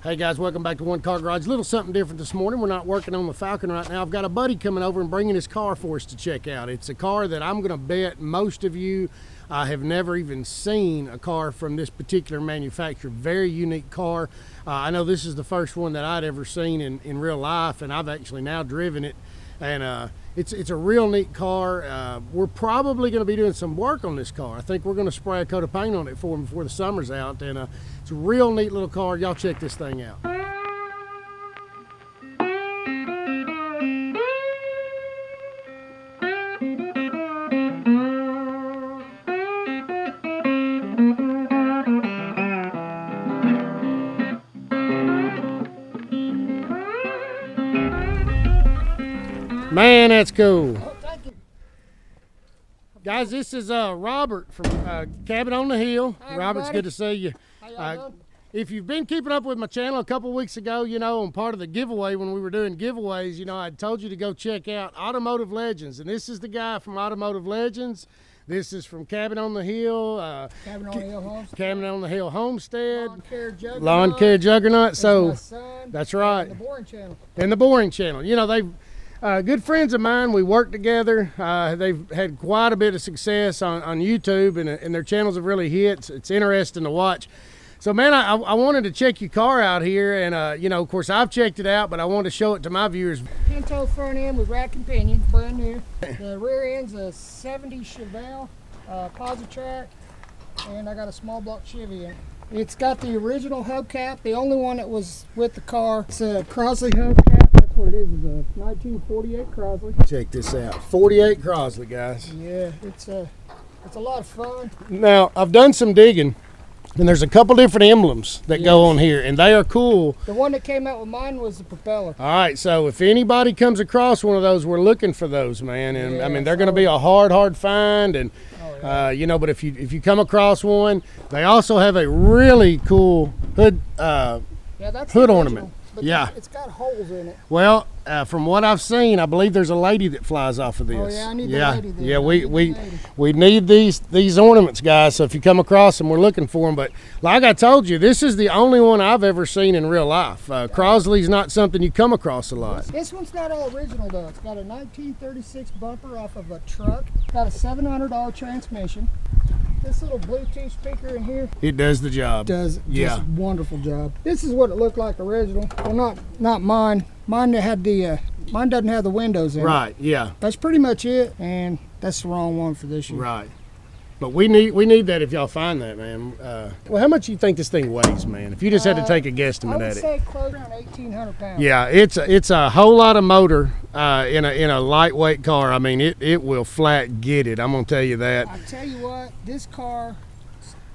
Hey guys, welcome back to One Car Garage. A little something different this morning. We're not working on the Falcon right now. I've got a buddy coming over and bringing his car for us to check out. It's a car that I'm going to bet most of you have never even seen a car from this particular manufacturer. Very unique car. I know this is the first one that I'd ever seen in real life, and I've actually now driven it. And it's a real neat car. We're probably going to be doing some work on this car. I think we're going to spray a coat of paint on it for him before the summer's out. And it's a real neat little car. Y'all check this thing out. Man, that's cool. Oh, thank you. Guys, this is Robert from Cabin on the Hill. Hi, Robert, it's everybody. good to see you. How y'all doing? If you've been keeping up with my channel a couple weeks ago, you know, on part of the giveaway when we were doing giveaways, you know, I told you to go check out Automotive Legends. And this is the guy from Automotive Legends. This is from Cabin on the Hill. Cabin on the Hill Homestead. Cabin on the Hill Homestead. Lawn Care Juggernaut. Lawn Care Juggernaut. It's So my son, that's right. and the Boring Channel. And the Boring Channel. You know, they've good friends of mine. We work together. They've had quite a bit of success on YouTube, and their channels have really hit. It's interesting to watch. So, man, I wanted to check your car out here, and you know, of course, I've checked it out, but I wanted to show it to my viewers. Pinto front end with rack and pinion, brand new. The rear end's a 70 Chevelle Positrack, and I got a small block Chevy in it. It's got the original hubcap, the only one that was with the car. It's a Crosley hubcap. That's what it is a 1948 Crosley. Check this out, 48 Crosley, guys. Yeah, it's a lot of fun. Now, I've done some digging, and there's a couple different emblems that go on here, and they are cool. The one that came out with mine was the propeller. All right, so if anybody comes across one of those, we're looking for those, man. And Yeah, I mean, they're going to be a hard find, and you know. But if you come across one, they also have a really cool hood Yeah, that's hood the original, ornament. but Yeah. it's got holes in it. Well, from what I've seen, I believe there's a lady that flies off of this. Oh yeah, I need the lady there. Yeah, I need the we lady. need these ornaments, guys. So if you come across them, we're looking for them. But like I told you, this is the only one I've ever seen in real life. Crosley's not something you come across a lot. This one's not all original though. It's got a 1936 bumper off of a truck. Got a $700 transmission. This little Bluetooth speaker in here It does the job. does Yeah. just a wonderful job. This is what it looked like original. Well, not mine. Mine had the mine doesn't have the windows in it. Right. Yeah. That's pretty much it, and that's the wrong one for this year. Right. But we need that if y'all find that, man. Well, how much do you think this thing weighs, man? If you just had to take a I guesstimate would at it. say close around 1,800 pounds. Yeah, it's a whole lot of motor in a lightweight car. I mean, it will flat get it. I'm gonna tell you that. I tell you what, this car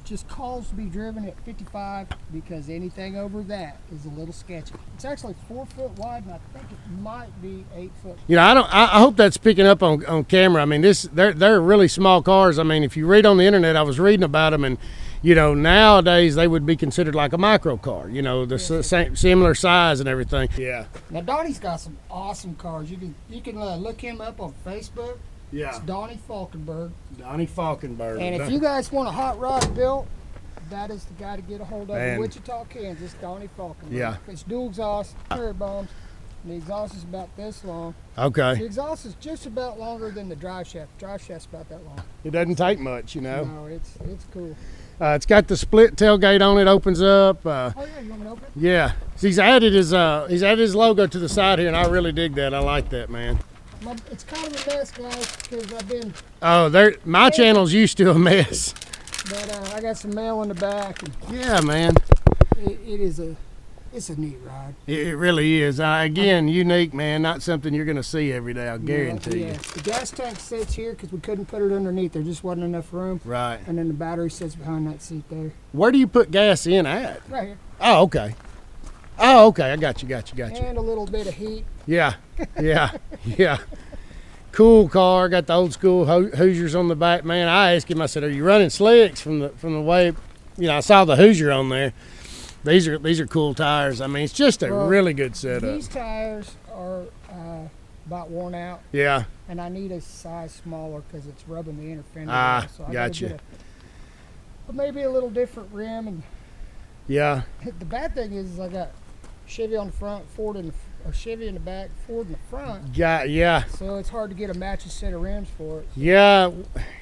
just calls to be driven at 55 because anything over that is a little sketchy. It's actually 4 foot wide, and I think it might be 8 foot. You know, I hope that's picking up on camera. I mean, they're really small cars. I mean, if you read on the internet, I was reading about them, and you know, nowadays they would be considered like a micro car. You know, the same similar size and everything. Yeah. Now Donnie's got some awesome cars. You can look him up on Facebook. Yeah. It's Donnie Falkenberg. Donnie Falkenberg. And if you guys want a hot rod built, that is the guy to get a hold of Man. in Wichita, Kansas, Donnie Falkenberg. Yeah. It's dual exhaust, cherry bombs. And the exhaust is about this long. The Okay. exhaust is just about longer than the drive shaft. Drive shaft's about that long. It doesn't take much, you know. No, it's cool. It's got the split tailgate on it. Opens up. Oh yeah, you want me to open it? Yeah. He's added his logo to the side here, and I really dig that. I like that, man. It's kind of a mess, guys, because I've been, Oh, my channel's used to a mess. but I got some mail in the back, and Yeah, man. it's a neat ride. It really is. Again, unique, man. Not something you're going to see every day, I'll guarantee Yeah. you. The gas tank sits here because we couldn't put it underneath. There just wasn't enough room. Right. And then the battery sits behind that seat there. Where do you put gas in at? Right here. Oh, okay. Oh, okay. I got you. And a little bit of heat. Yeah. Yeah. Cool car. Got the old school Hoosiers on the back, man. I asked him, I said, are you running slicks from the way, you know, I saw the Hoosier on there. These are cool tires. I mean, it's just a really good setup. These tires are about worn out, Yeah. and I need a size smaller because it's rubbing the inner fender. Ah, off, so I gotcha. gotta get but maybe a little different rim. And Yeah. the bad thing is I got Chevy on the front, Ford in the or Chevy in the back, Ford in the front. Yeah. So it's hard to get a matching set of rims for it. Yeah,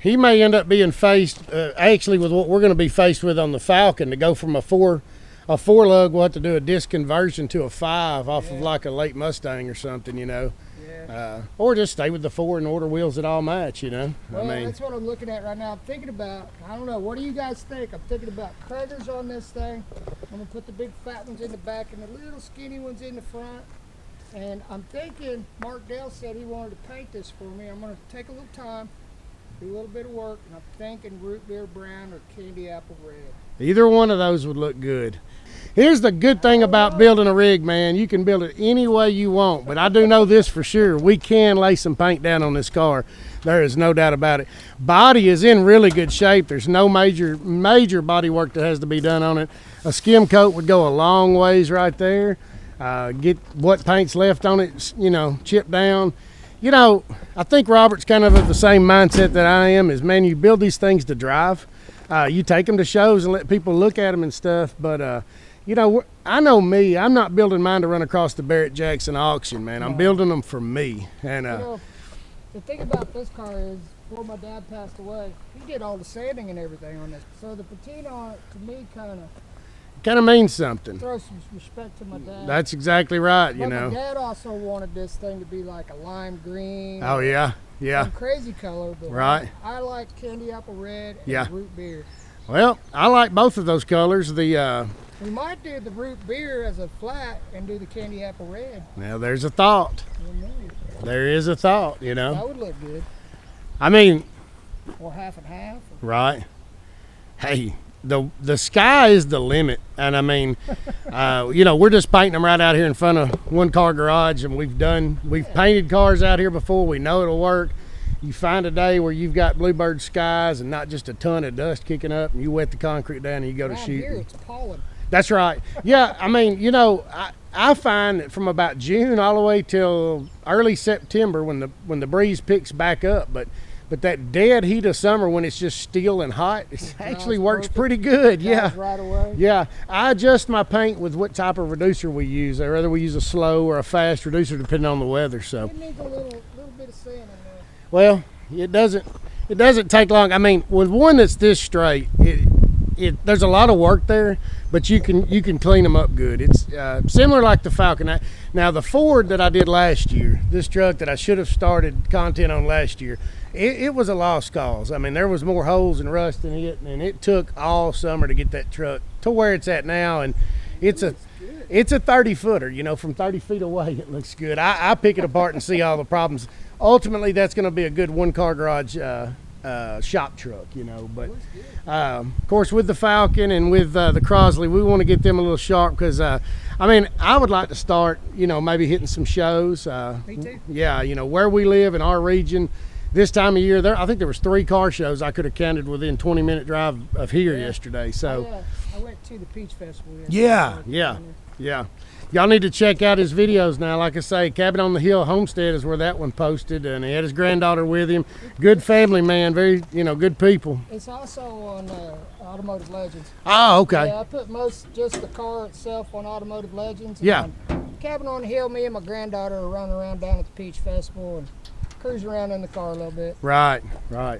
he may end up being faced actually with what we're going to be faced with on the Falcon. To go from a four lug, we'll have to do a disc conversion to a 5 off of like a late Mustang or something, you know. Yeah. Or just stay with the 4 and order wheels that all match, you know. Well, that's what I'm looking at right now. I'm thinking about, I don't know, what do you guys think? I'm thinking about Kragers on this thing. I'm going to put the big fat ones in the back and the little skinny ones in the front. And I'm thinking, Mark Dale said he wanted to paint this for me. I'm going to take a little time, do a little bit of work, and I'm thinking root beer brown or candy apple red. Either one of those would look good. Here's the good thing about building a rig, man. You can build it any way you want, but I do know this for sure. We can lay some paint down on this car. There is no doubt about it. Body is in really good shape. There's no major body work that has to be done on it. A skim coat would go a long ways right there. Get what paint's left on it, you know, chipped down. You know, I think Robert's kind of the same mindset that I am. Is, man, you build these things to drive. You take them to shows and let people look at them and stuff, but you know, I know me. I'm not building mine to run across the Barrett Jackson auction, man. I'm building them for me. And you know, the thing about this car is, before my dad passed away, he did all the sanding and everything on this. So the patina on it, to me, kind of means something. Throw some respect to my dad. That's exactly right, you but know. My dad also wanted this thing to be like a lime green. Oh, yeah. Some crazy color, but right. I like candy apple red and root beer. Well, I like both of those colors. We might do the root beer as a flat and do the candy apple red. Now, there's a thought. There is a thought, you know. That would look good. I mean. Or half and half. Right. Hey, the sky is the limit. And I mean, you know, we're just painting them right out here in front of one car garage, and we've painted cars out here before. We know it'll work. You find a day where you've got bluebird skies and not just a ton of dust kicking up, and you wet the concrete down and you go to shoot. Here it's pollen. That's right. Yeah, I mean, you know, I find that from about June all the way till early September when the breeze picks back up, but that dead heat of summer when it's just still and hot, it actually works pretty good. Yeah. Right away. Yeah. I adjust my paint with what type of reducer we use. Whether we use a slow or a fast reducer depending on the weather. So. It needs a little bit of sand in there. Well, it doesn't take long. I mean, with one that's this straight, there's a lot of work there, but you can clean them up good. It's similar like the Falcon. Now the Ford that I did last year, this truck that I should have started content on last year, it was a lost cause. I mean, there was more holes and rust in it, and it took all summer to get that truck to where it's at now. And it's a 30-footer, you know, from 30 feet away, it looks good. I pick it apart and see all the problems. Ultimately, that's going to be a good one-car garage shop truck, you know. But of course, with the Falcon and with the Crosley, we want to get them a little sharp because I mean, I would like to start, you know, maybe hitting some shows. Me too. Yeah, you know, where we live in our region. This time of year, I think there was 3 car shows I could have counted within 20-minute drive of here yesterday. So I went to the Peach Festival. Yeah. Y'all need to check out his videos now. Like I say, Cabin on the Hill Homestead is where that one posted, and he had his granddaughter with him. Good family, man. Very, you know, good people. It's also on Automotive Legends. Oh, okay. Yeah, I put just the car itself on Automotive Legends. Yeah. Cabin on the Hill, me and my granddaughter are running around down at the Peach Festival and cruise around in the car a little bit. Right.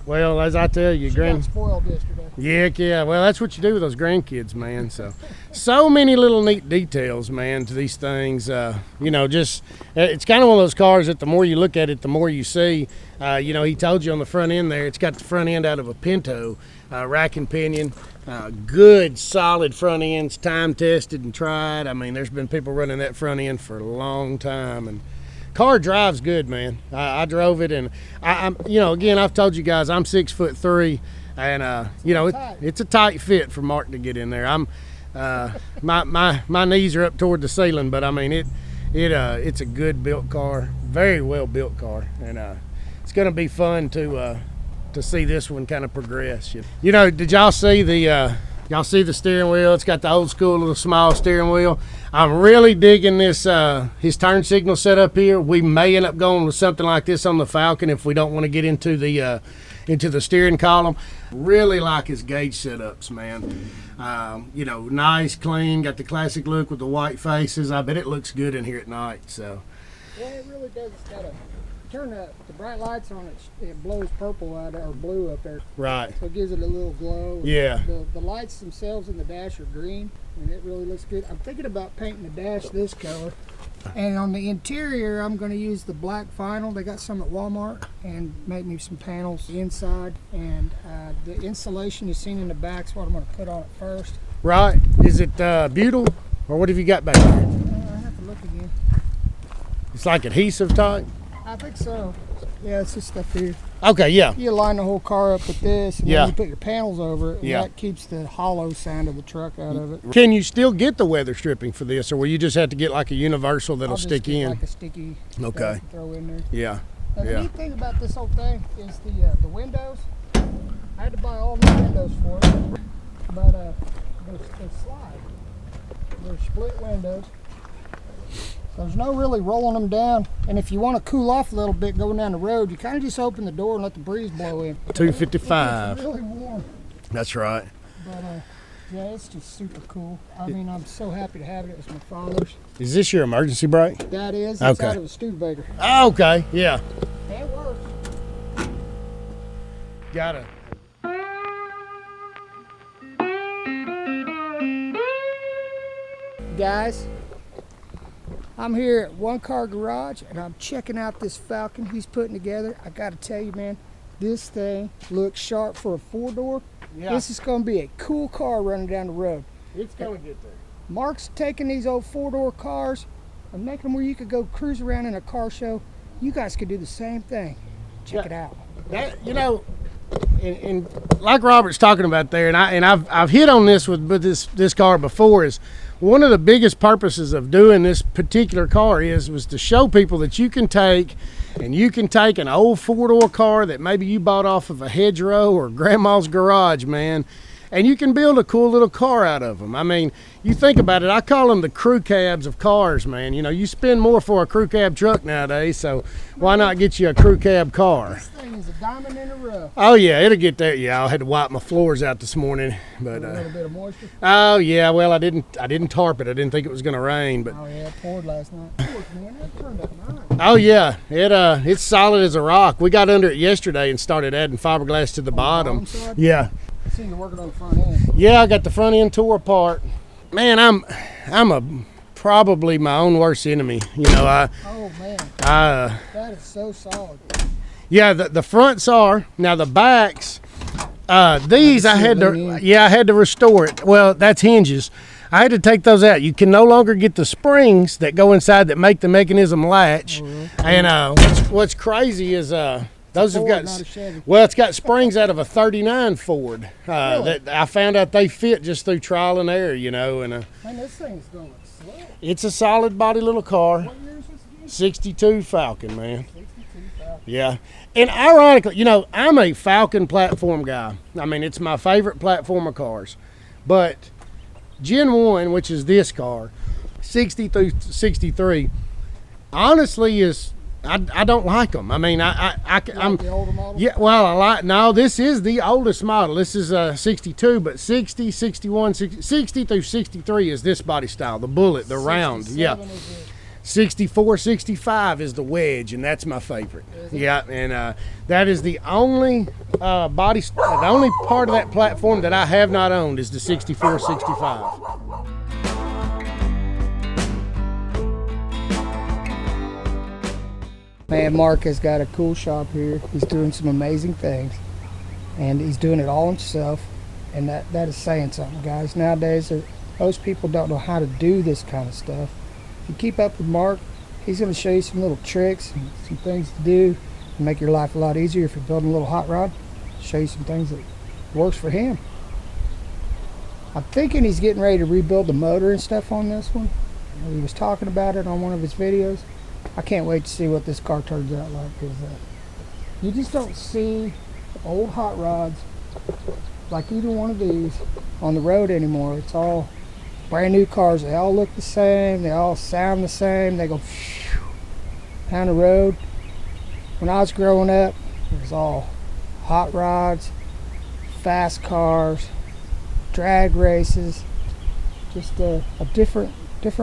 Well, as I tell you, she got spoiled yesterday. Yeah. Well, that's what you do with those grandkids, man. So many little neat details, man, to these things. You know, just it's kind of one of those cars that the more you look at it, the more you see. You know, he told you on the front end there, it's got the front end out of a Pinto, rack and pinion. Good, solid front ends, time tested and tried. I mean, there's been people running that front end for a long time, and car drives good, man. I drove it, and I'm, you know, again, I've told you guys I'm 6'3", and you know, it's a tight fit for Mark to get in there. I'm my knees are up toward the ceiling, but I mean it's a good built car, very well built car, and it's going to be fun to see this one kind of progress. You know, did y'all see the steering wheel? It's got the old school little small steering wheel. I'm really digging this his turn signal set up here. We may end up going with something like this on the Falcon if we don't want to get into the into the steering column. Really like his gauge setups, man. You know, nice, clean, got the classic look with the white faces. I bet it looks good in here at night. So yeah, it really does. It's got a turn the bright lights on it. It blows purple out or blue up there. right. So it gives it a little glow. Yeah. The lights themselves in the dash are green, and it really looks good. I'm thinking about painting the dash this color. And on the interior, I'm going to use the black vinyl. They got some at Walmart, and make me some panels inside. And the insulation you've seen in the back is what I'm going to put on it first. Right. Is it butyl, or what have you got back there? I have to look again. It's like adhesive type. I think so. Yeah, it's this stuff here. Okay, yeah. You line the whole car up with this, and Yeah. then you put your panels over it, and Yeah. that keeps the hollow sound of the truck out of it. Can you still get the weather stripping for this, or will you just have to get like a universal that'll I'll just stick get in? like a sticky Okay. stuff to throw in there. Yeah. Now, the Yeah. neat thing about this whole thing is the windows. I had to buy all new windows for it, but they slide. They're split windows. There's no really rolling them down, and if you want to cool off a little bit going down the road, you kind of just open the door and let the breeze blow in. 255. It's really warm, That's right. but yeah, it's just super cool. I mean, I'm so happy to have it. It was my father's. Is this your emergency brake? That is. It's Okay. out of a Studebaker. Oh, okay. Yeah. It works. Got it. Guys, I'm here at One Car Garage, and I'm checking out this Falcon he's putting together. I gotta tell you, man, this thing looks sharp for a 4-door. Yeah. This is gonna be a cool car running down the road. It's gonna get there. Mark's taking these old 4-door cars and making them where you could go cruise around in a car show. You guys could do the same thing. Check it out. That, you know, and like Robert's talking about there, and I've hit on this with this car before, is one of the biggest purposes of doing this particular car was to show people that you can take an old 4-door car that maybe you bought off of a hedgerow or grandma's garage, man, and you can build a cool little car out of them. I mean, you think about it, I call them the crew cabs of cars, man. You know, you spend more for a crew cab truck nowadays, so why not get you a crew cab car? This thing is a diamond in the rough. Oh yeah, it'll get there. Yeah, I had to wipe my floors out this morning, but A little bit of moisture. oh yeah, well I didn't tarp it. I didn't think it was gonna rain, but Oh yeah, it poured last night. Man, that turned up nice. oh yeah, it's solid as a rock. We got under it yesterday and started adding fiberglass to the bottom. side? Yeah, I see you're working on the front end. yeah, I got the front end tore apart. Man, I'm probably my own worst enemy. You know, Oh man, that is so solid. yeah, the fronts are. Now the backs, these I had to restore it. Well, that's hinges. I had to take those out. You can no longer get the springs that go inside that make the mechanism latch. And what's crazy is those have Ford, got, not a Chevy. well, it's got springs out of a 39 Ford that I found out they fit just through trial and error, you know. And Man, this thing's going slow. it's a solid body little car. What year is this again? 62 Falcon, man. 62 Falcon. Yeah. And ironically, you know, I'm a Falcon platform guy. I mean, it's my favorite platform of cars. But Gen 1, which is this car, 60 through 63, honestly is, I don't like them. I mean, I'm, The older model? yeah, well, no, this is the oldest model. This is 62, but 60, 61, 60 through 63 is this body style, the bullet, the round. Yeah. 67 is it. 64, 65 is the wedge, and that's my favorite. Yeah, and that is the only the only part of that platform that I have not owned is the 64, 65. Man, Mark has got a cool shop here. He's doing some amazing things, and he's doing it all himself, and that is saying something, guys. Nowadays, most people don't know how to do this kind of stuff. If you keep up with Mark, he's going to show you some little tricks and some things to do to make your life a lot easier. If you're building a little hot rod, show you some things that works for him. I'm thinking he's getting ready to rebuild the motor and stuff on this one. He was talking about it on one of his videos. I can't wait to see what this car turns out like, because you just don't see old hot rods like either one of these on the road anymore. It's all brand new cars. They all look the same. They all sound the same. They go down the road. When I was growing up, it was all hot rods, fast cars, drag races. Just a different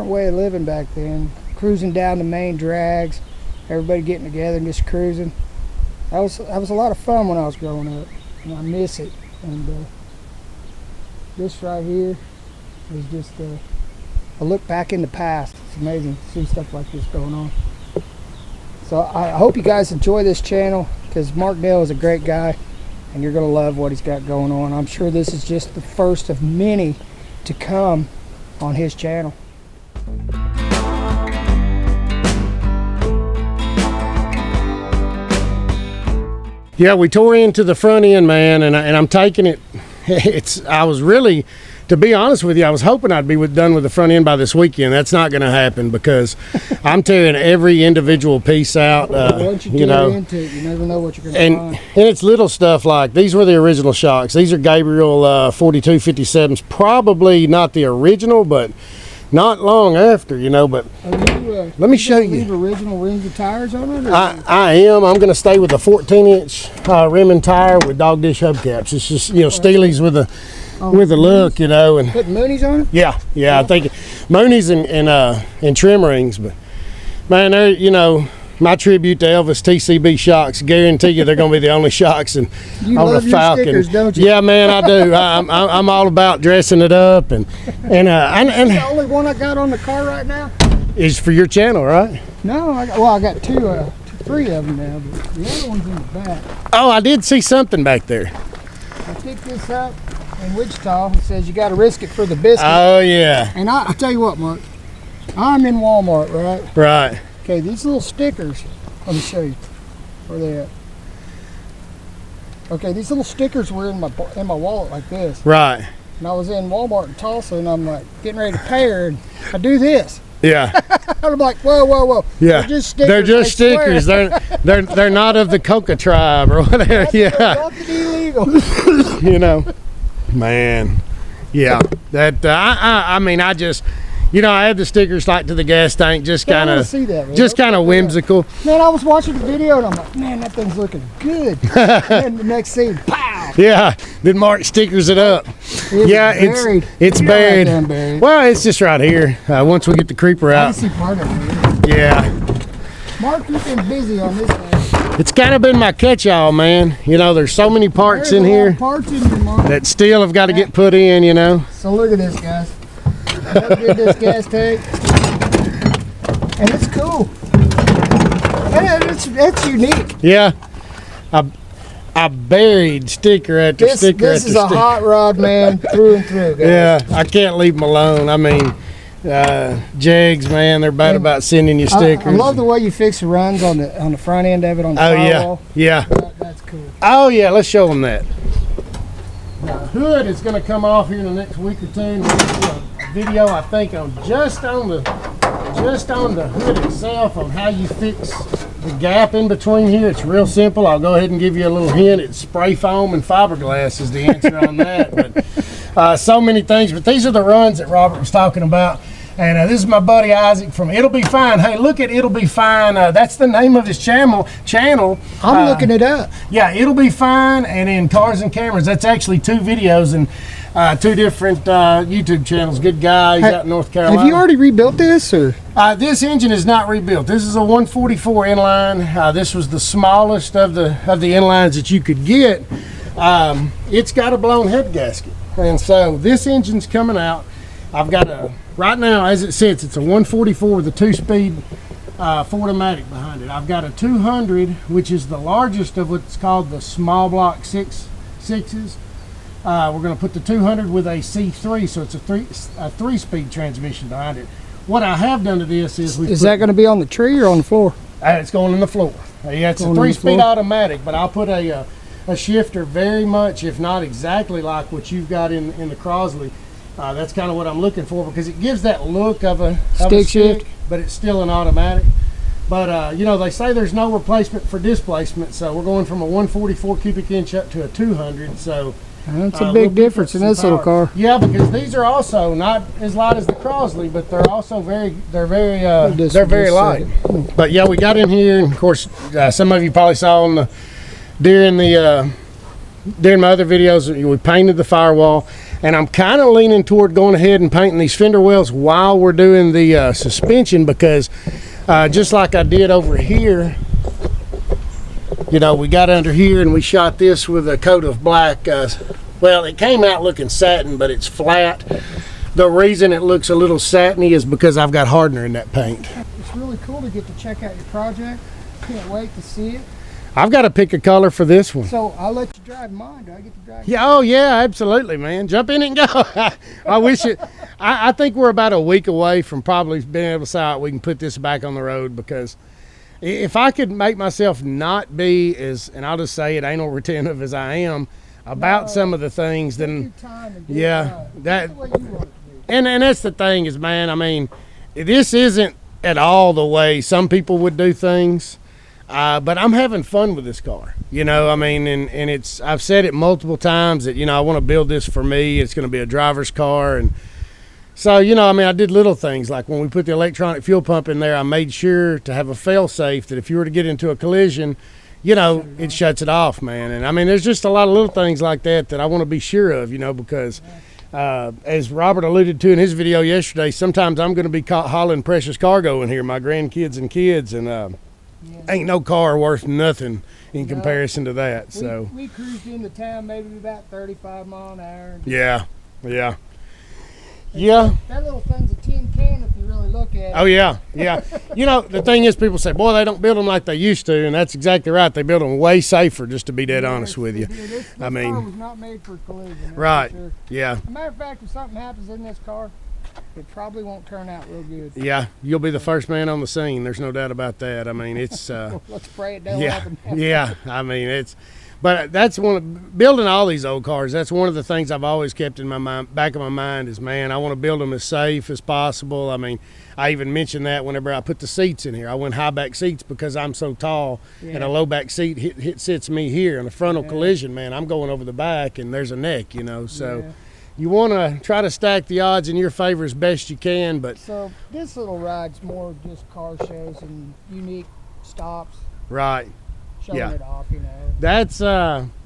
way of living back then. Cruising down the main drags, everybody getting together and just cruising. That was a lot of fun when I was growing up, and I miss it. And this right here is just a look back in the past. It's amazing to see stuff like this going on. So I hope you guys enjoy this channel, because Mark Dale is a great guy, and you're gonna love what he's got going on. I'm sure this is just the first of many to come on his channel. Yeah, we tore into the front end, man, and I'm taking it. I was really, to be honest with you, I was hoping I'd be done with the front end by this weekend. That's not going to happen, because I'm tearing every individual piece out. Once you get into it, you never know what you're going to find. And it's little stuff like, these were the original shocks. These are Gabriel 4257s. Probably not the original, but not long after, but let me show you. Leave original rims and tires on it? I am. I'm going to stay with a 14-inch rim and tire with dog dish hubcaps. It's just, Steely's with a look, and put Moonies on it? Yeah. I think Moonies and trim rings, but man, they're, my tribute to Elvis TCB shocks. Guarantee you they're going to be the only shocks on the Falcon. Stickers, don't you? Yeah, man, I do. I'm all about dressing it up, and the only one I got on the car right now is for your channel, right? No, I got three of them now, but the other one's in the back. Oh, I did see something back there. I picked this up in Wichita. It says you got to risk it for the biscuit. Oh yeah. And I tell you what, Mark, I'm in Walmart, right? Right. Okay, these little stickers, let me show you where they at. Okay, these little stickers were in my wallet like this. Right. And I was in Walmart in Tulsa, and I'm like getting ready to pay her, and I do this. Yeah. I'm like, whoa. Yeah. They're just stickers. They're just stickers. They're not of the Coca tribe or whatever. Yeah. Nothing illegal. Man. Yeah. That I just. I had the stickers like to the gas tank, just kind of whimsical. Man, I was watching the video and I'm like, man, that thing's looking good. And the next scene, pow! Yeah, then Mark stickers it up. It's buried. Buried. Well, it's just right here. Once we get the creeper out. I see part of it. Yeah. Mark, you've been busy on this thing. It's kind of been my catch-all, man. There's so many parts in here that still have got to get put in. So look at this, guys. I did this gas tank, and it's cool. And it's unique. Yeah, I buried sticker after sticker. This is a hot rod, man, through and through, guys. Yeah, I can't leave them alone. I mean, Jegs, man, they're bad about sending you stickers. I love the way you fix the runs on the front end of it on the firewall. Yeah. That's cool. Oh yeah, let's show them that. The hood is going to come off here in the next week or two. And we'll do a video, I think, on just on the hood itself, on how you fix the gap in between here. It's real simple. I'll go ahead and give you a little hint. It's spray foam and fiberglass is the answer on that. But so many things. But these are the runs that Robert was talking about. And this is my buddy Isaac from It'll Be Fine. Hey, look at It'll Be Fine. That's the name of his channel. I'm looking it up. Yeah, It'll Be Fine, and in Cars and Cameras. That's actually 2 videos and 2 different YouTube channels. Good guy. He's out in North Carolina. Have you already rebuilt this, or? This engine is not rebuilt. This is a 144 inline. This was the smallest of the inlines that you could get. It's got a blown head gasket, and so this engine's coming out. I've got right now, as it sits, it's a 144 with a 2-speed Ford-O-Matic behind it. I've got a 200, which is the largest of what's called the small block sixes. We're going to put the 200 with a C3, so it's a 3-speed transmission behind it. What I have done to this is that going to be on the tree or on the floor? It's going in the floor. Yeah, it's a 3-speed automatic, but I'll put a shifter very much, if not exactly like what you've got in the Crosley. That's kind of what I'm looking for, because it gives that look of a stick shift, but it's still an automatic. But they say there's no replacement for displacement, so we're going from a 144 cubic inch up to a 200. So that's a big difference in this little car. Yeah, because these are also not as light as the Crosley, but they're also very light. But yeah, we got in here, and of course, some of you probably saw during the during my other videos, we painted the firewall, and I'm kind of leaning toward going ahead and painting these fender wells while we're doing the suspension, because just like I did over here, you know, we got under here and we shot this with a coat of black. Well, it came out looking satin, but it's flat. The reason it looks a little satiny is because I've got hardener in that paint. It's really cool to get to check out your project. Can't wait to see it. I've got to pick a color for this one. So I'll let you drive mine. Do I get to drive? Yeah, oh yeah, absolutely, man. Jump in and go. I wish it. I think we're about a week away from probably being able to say, all right, we can put this back on the road, because if I could make myself not be as, and I'll just say it, anal retentive as I am about some of the things, then yeah, that. And that's the thing is, man, I mean, this isn't at all the way some people would do things, but I'm having fun with this car, you know. I mean, and it's, I've said it multiple times that, you know, I want to build this for me. It's going to be a driver's car. And so, you know, I mean, I did little things like when we put the electronic fuel pump in there, I made sure to have a fail safe that if you were to get into a collision, you know, it shuts it off, man. And I mean, there's just a lot of little things like that that I want to be sure of, you know, because as Robert alluded to in his video yesterday, sometimes I'm going to be hauling precious cargo in here, my grandkids and kids, and ain't no car worth nothing in comparison to that. So we cruised into town maybe about 35 mile an hour. Yeah. That little thing's a tin can if you really look at it. Oh yeah. You know, the thing is, people say, boy, they don't build them like they used to, and that's exactly right. They build them way safer, just to be dead honest with you. This I mean, car was not made for collision. Right. Sure. Yeah. As a matter of fact, if something happens in this car, it probably won't turn out real good. Yeah, you'll be the first man on the scene. There's no doubt about that. I mean, it's let's pray it don't yeah, happen. yeah. I mean, it's, but that's one of, building all these old cars. That's one of the things I've always kept in my mind, back of my mind, is, man, I want to build them as safe as possible. I mean, I even mentioned that whenever I put the seats in here. I went high back seats because I'm so tall, and a low back seat sits me here. In a frontal collision, man, I'm going over the back, and there's a neck, you know. So you want to try to stack the odds in your favor as best you can. But so this little ride's more just car shows and unique stops. Right. Showing it off, you know. That's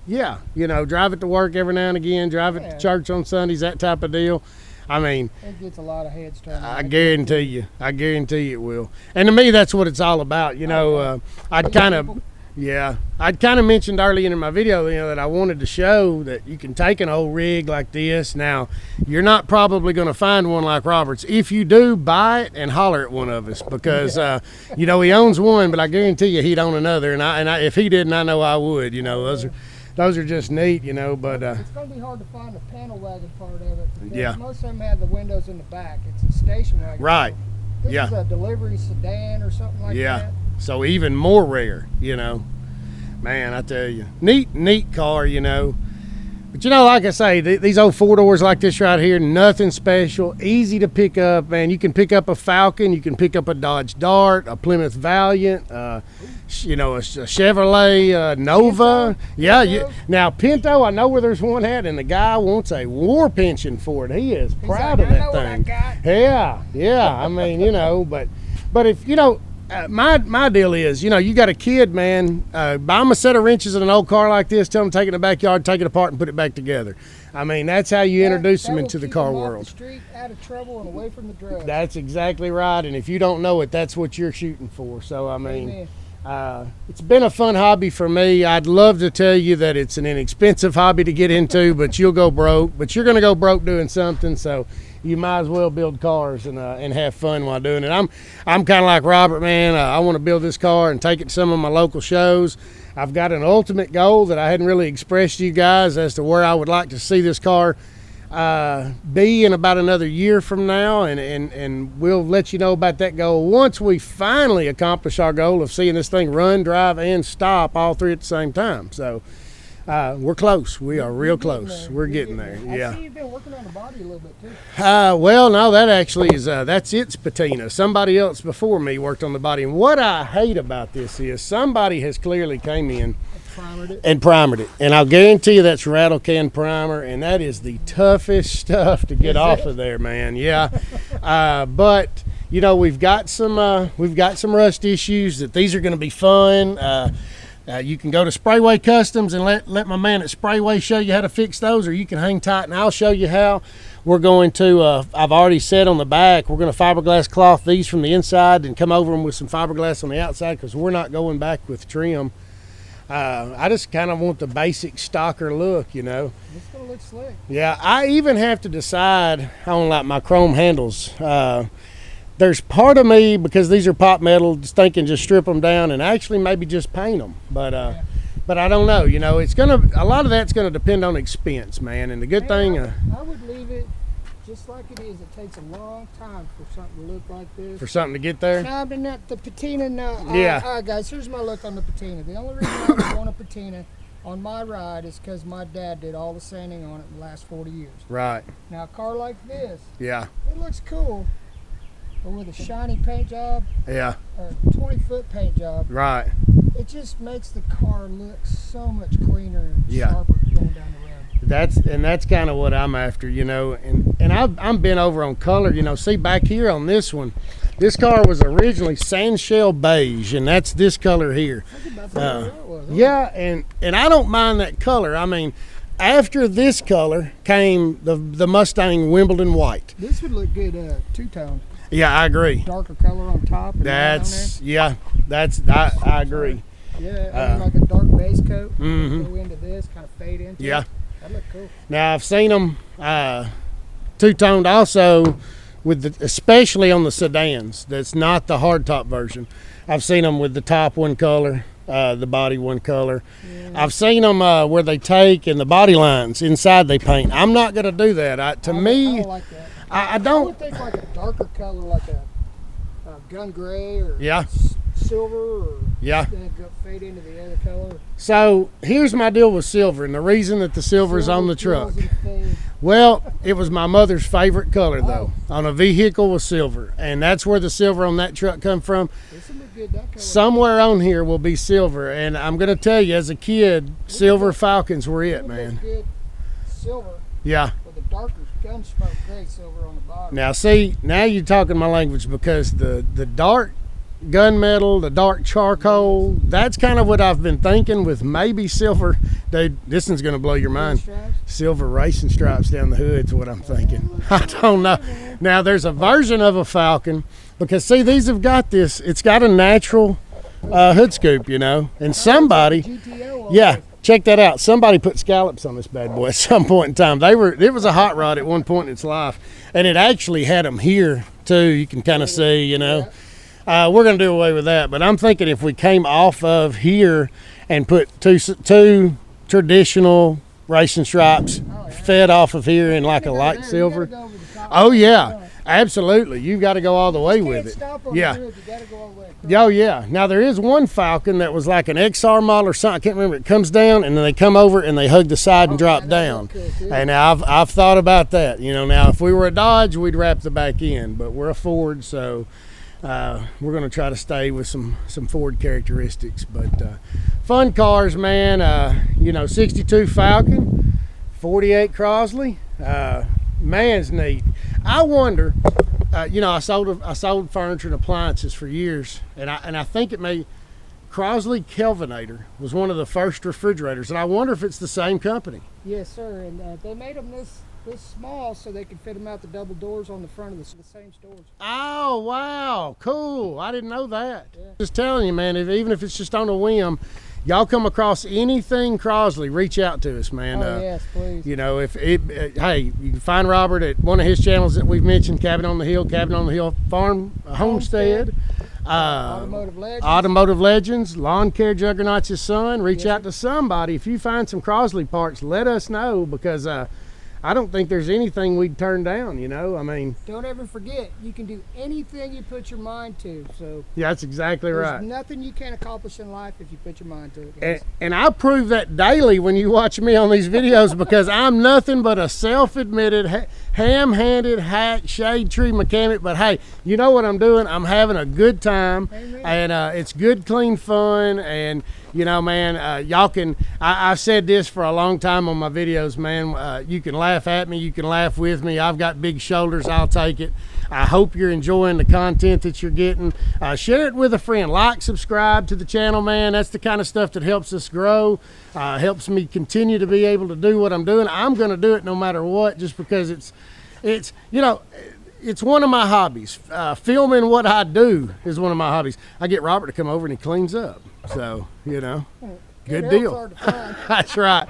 yeah, you know, drive it to work every now and again, drive it to church on Sundays, that type of deal. I mean, it gets a lot of heads turned. I guarantee you it will. And to me, that's what it's all about, you know. I'd kind of mentioned earlier in my video, you know, that I wanted to show that you can take an old rig like this. Now, you're not probably going to find one like Robert's. If you do, buy it and holler at one of us, because you know, he owns one, but I guarantee you he'd own another. And I if he didn't, I know I would. You know, those are just neat, you know. But it's going to be hard to find the panel wagon part of it. Yeah. Most of them have the windows in the back. It's a station wagon. Right. This is a delivery sedan or something like that. So even more rare, you know. Man, I tell you, neat car, you know. But you know, like I say, these old four doors like this right here, nothing special, easy to pick up, man. You can pick up a Falcon, you can pick up a Dodge Dart, a Plymouth Valiant, you know, a Chevrolet Nova. Now Pinto, I know where there's one at, and the guy wants a war pension for it. He is proud of that thing. Yeah. I mean, you know, but if you know. My deal is, you know, you got a kid, man, buy them a set of wrenches in an old car like this, tell them to take it in the backyard, take it apart and put it back together. I mean, that's how you introduce them into the car world. Off the street, out of trouble and away from the drugs. That's exactly right. And if you don't know it, that's what you're shooting for. So, I mean, it's been a fun hobby for me. I'd love to tell you that it's an inexpensive hobby to get into, but you'll go broke. But you're going to go broke doing something. So you might as well build cars and have fun while doing it. I'm kind of like Robert, man. I want to build this car and take it to some of my local shows. I've got an ultimate goal that I hadn't really expressed to you guys as to where I would like to see this car be in about another year from now, and we'll let you know about that goal once we finally accomplish our goal of seeing this thing run, drive, and stop all three at the same time. So we're close. We are real close. We're getting there. I see you've been working on the body a little bit too. Well, no, that actually is that's its patina. Somebody else before me worked on the body, and what I hate about this is somebody has clearly came in and primered it, and I'll guarantee you that's rattle can primer, and that is the toughest stuff to get off of there, man. Yeah. But you know, we've got some rust issues that these are going to be fun. You can go to Sprayway Customs and let my man at Sprayway show you how to fix those, or you can hang tight and I'll show you how. We're going to, I've already said on the back, we're going to fiberglass cloth these from the inside and come over them with some fiberglass on the outside, because we're not going back with trim. I just kind of want the basic stocker look, you know. It's going to look slick. Yeah, I even have to decide on like my chrome handles. There's part of me, because these are pop metal, just thinking just strip them down and actually maybe just paint them. But I don't know. You know, it's gonna, a lot of that's gonna depend on expense, man. And the good thing, I would leave it just like it is. It takes a long time for something to look like this. For something to get there. No, but not the patina. No. Yeah. All right, guys. Here's my look on the patina. The only reason I would want a patina on my ride is because my dad did all the sanding on it in the last 40 years. Right. Now, a car like this, Yeah. it looks cool. But with a shiny paint job, Yeah. or a 20-foot paint job, Right. it just makes the car look so much cleaner and Yeah. sharper going down the road. That's kind of what I'm after, you know. And I'm been over on color, you know. See back here on this one, this car was originally sandshell beige, and that's this color here. That's about what it was, huh? Yeah, and I don't mind that color. I mean, after this color came the Mustang Wimbledon white. This would look good two-tone. Yeah, I agree. Darker color on top. And I agree. Yeah, like a dark base coat. Mhm. Go into this, kind of fade into Yeah. it. That'd look cool. Now I've seen them two-toned also, especially on the sedans. That's not the hardtop version. I've seen them with the top one color, the body one color. Yeah. I've seen them where they take and the body lines inside they paint. I'm not going to do that. I don't like that. I don't. I would think like a darker color, like a gun gray or silver, or then go fade into the other color. So here's my deal with silver, and the reason that the silver is on the truck. Well, it was my mother's favorite color though. On a vehicle was silver, and that's where the silver on that truck come from. This will look good, that color. Somewhere on here will be silver, and I'm gonna tell you, as a kid, silver Falcons were it, man. Good silver. Yeah. With a darker gunsmoke gray silver on the bottom. Now see, now you're talking my language, because the dark gunmetal, the dark charcoal, that's kind of what I've been thinking with maybe silver. Dude, this one's gonna blow your mind. Silver racing stripes down the hood's what I'm thinking. I don't know. Now there's a version of a Falcon, because see, these have got this, it's got a natural hood scoop, you know, and somebody, check that out. Somebody put scallops on this bad boy at some point in time. It was a hot rod at one point in its life, and it actually had them here too. You can kind of see, you know. We're going to do away with that, but I'm thinking if we came off of here and put two traditional racing stripes fed off of here in like a light silver. Oh yeah, absolutely. You've got to go all the way with it. Yeah. Oh yeah. Now there is one Falcon that was like an XR model or something. I can't remember. It comes down and then they come over and they hug the side and drop down. And now I've thought about that. You know, now if we were a Dodge, we'd wrap the back end, but we're a Ford, so we're going to try to stay with some Ford characteristics. But fun cars, man. You know, 62 Falcon, 48 Crosley. Man's neat. I wonder. You know, I sold furniture and appliances for years, and I think Crosley Kelvinator was one of the first refrigerators, and I wonder if it's the same company. Yes, sir. And they made them this small so they could fit them out the double doors on the front of the same stores. Oh wow, cool! I didn't know that. Yeah. Just telling you, man. Even if it's just on a whim, y'all come across anything Crosley, reach out to us, man. Yes, please. You know, hey, you can find Robert at one of his channels that we've mentioned, Cabin on the Hill Farm Homestead. Automotive Legends, Lawn Care Juggernauts, his son. Reach out to somebody. If you find some Crosley parts, let us know, because I don't think there's anything we'd turn down, you know. I mean, don't ever forget, you can do anything you put your mind to. So yeah, that's exactly right. There's nothing you can't accomplish in life if you put your mind to it. And I prove that daily when you watch me on these videos, because I'm nothing but a self-admitted ham-handed hack shade tree mechanic. But hey, you know what I'm doing? I'm having a good time. Amen. And it's good, clean fun. And you know, man, y'all can, I've said this for a long time on my videos, man. You can laugh at me, you can laugh with me. I've got big shoulders, I'll take it. I hope you're enjoying the content that you're getting. Share it with a friend. Like, subscribe to the channel, man. That's the kind of stuff that helps us grow, helps me continue to be able to do what I'm doing. I'm going to do it no matter what, just because it's you know, it's one of my hobbies. Filming what I do is one of my hobbies. I get Robert to come over and he cleans up. So, you know, good deal. That's right.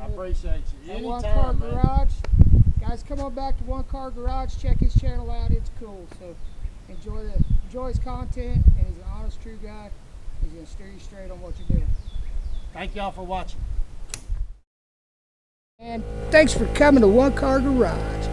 Appreciate you. One Car Garage. Guys, come on back to One Car Garage. Check his channel out. It's cool. So enjoy his content. And he's an honest, true guy. He's gonna steer you straight on what you're doing. Thank y'all for watching. And thanks for coming to One Car Garage.